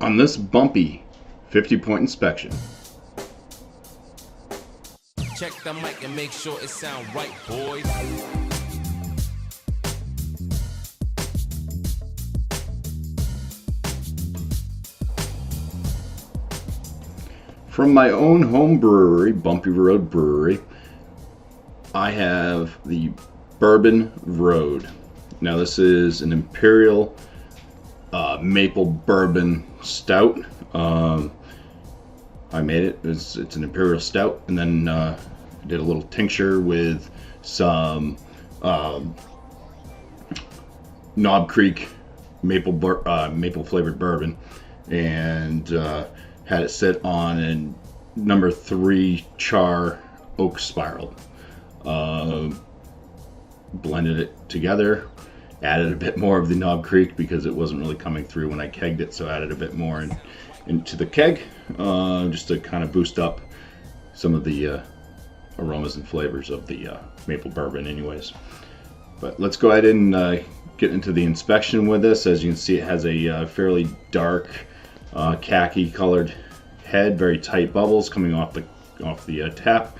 On this bumpy 50-point inspection. Check the mic and make sure it sound right, boys. From my own home brewery, Bumpy Road Brewery, I have the Bourbon Road. Now this is an imperial maple bourbon stout. I made it. It's an imperial stout, and then did a little tincture with some Knob Creek maple flavored bourbon, and had it sit on a number 3 Char Oak Spiral. Blended it together, added a bit more of the Knob Creek because it wasn't really coming through when I kegged it, so added a bit more into the keg, just to kind of boost up some of the aromas and flavors of the maple bourbon anyways. But let's go ahead and get into the inspection with this. As you can see, it has a fairly dark khaki colored head, very tight bubbles coming off the tap,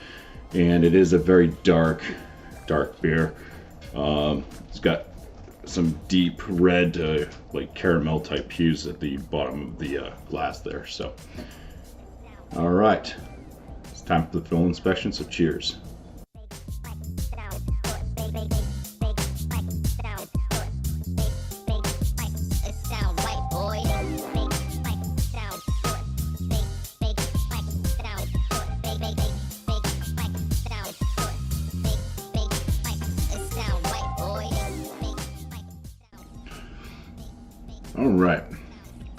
and it is a very dark beer. It's got some deep red like caramel type hues at the bottom of the glass there. So all right, it's time for the full inspection, so cheers. Alright,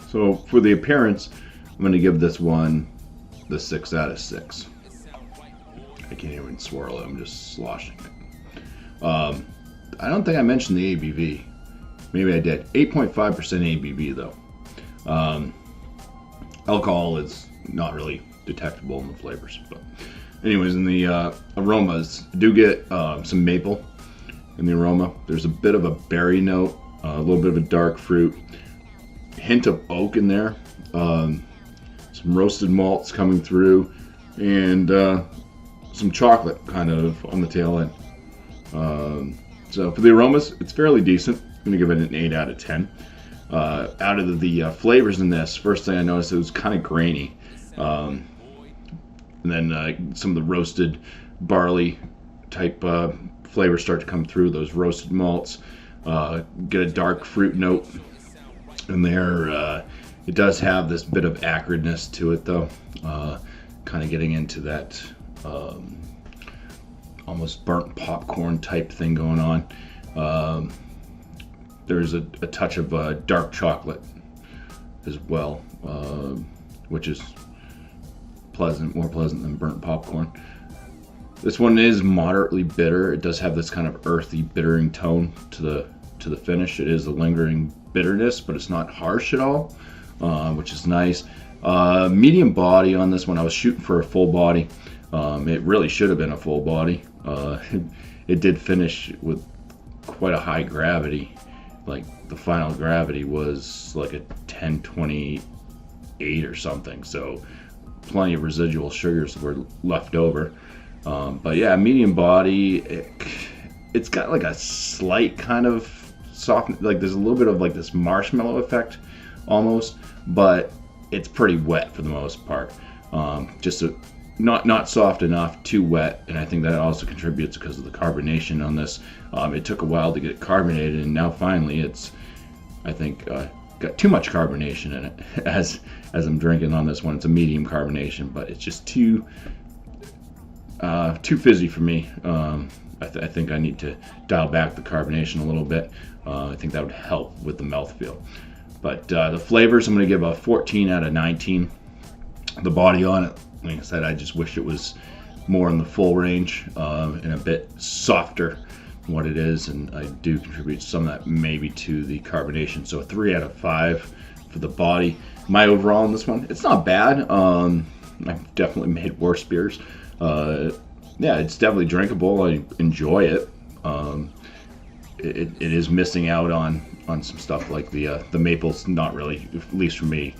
so for the appearance, I'm going to give this one the 6 out of 6. I can't even swirl it, I'm just sloshing it. I don't think I mentioned the ABV. Maybe I did. 8.5% ABV though. Alcohol is not really detectable in the flavors. But anyways, in the aromas, I do get some maple in the aroma. There's a bit of a berry note, a little bit of a dark fruit, hint of oak in there, some roasted malts coming through, and some chocolate kind of on the tail end. So for the aromas, it's fairly decent. I'm going to give it an 8 out of 10. Out of the flavors in this, first thing I noticed, it was kind of grainy. And then some of the roasted barley type flavors start to come through, those roasted malts. Get a dark fruit note in there. It does have this bit of acridness to it though, kind of getting into that almost burnt popcorn type thing going on. There's a touch of dark chocolate as well, which is more pleasant than burnt popcorn. This one is moderately bitter. It does have this kind of earthy, bittering tone to the finish. It is a lingering bitterness, but it's not harsh at all, which is nice. Medium body on this one. I was shooting for a full body. It really should have been a full body. It did finish with quite a high gravity. Like the final gravity was like a 1028 or something. So plenty of residual sugars were left over. But yeah, medium body. It's got like a slight kind of soft, like there's a little bit of like this marshmallow effect almost, but it's pretty wet for the most part. Just not soft enough, too wet, and I think that also contributes because of the carbonation on this. It took a while to get it carbonated, and now finally it's, I think, got too much carbonation in it as I'm drinking on this one. It's a medium carbonation, but it's just too fizzy for me. I think I need to dial back the carbonation a little bit. I think that would help with the mouthfeel. But the flavors, I'm going to give a 14 out of 19. The body on it, like I said, I just wish it was more in the full range and a bit softer than what it is. And I do contribute some of that maybe to the carbonation. So a 3 out of 5 for the body. My overall on this one, it's not bad. I've definitely made worse beers. Yeah, it's definitely drinkable. I enjoy it. It is missing out on some stuff like the maple's not really, at least for me,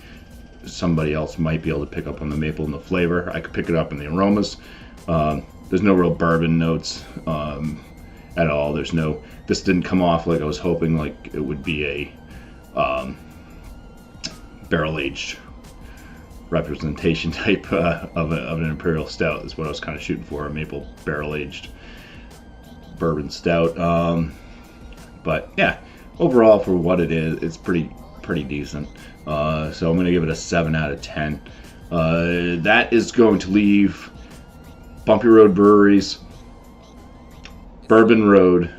somebody else might be able to pick up on the maple and the flavor. I could pick it up in the aromas. There's no real bourbon notes at all. This didn't come off like I was hoping, like it would be a barrel aged representation type of an imperial stout. That's what I was kind of shooting for, a maple barrel aged bourbon stout. But yeah, overall for what it is, it's pretty decent. So I'm going to give it a 7 out of 10. That is going to leave Bumpy Road Brewery's Bourbon Road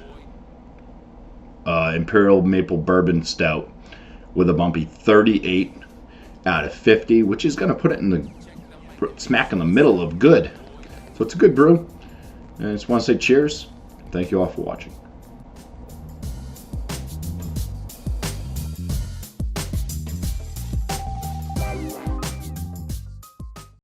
Imperial Maple Bourbon Stout with a bumpy 38 out of 50, which is going to put it in the smack in the middle of good. So it's a good brew. And I just want to say cheers. Thank you all for watching.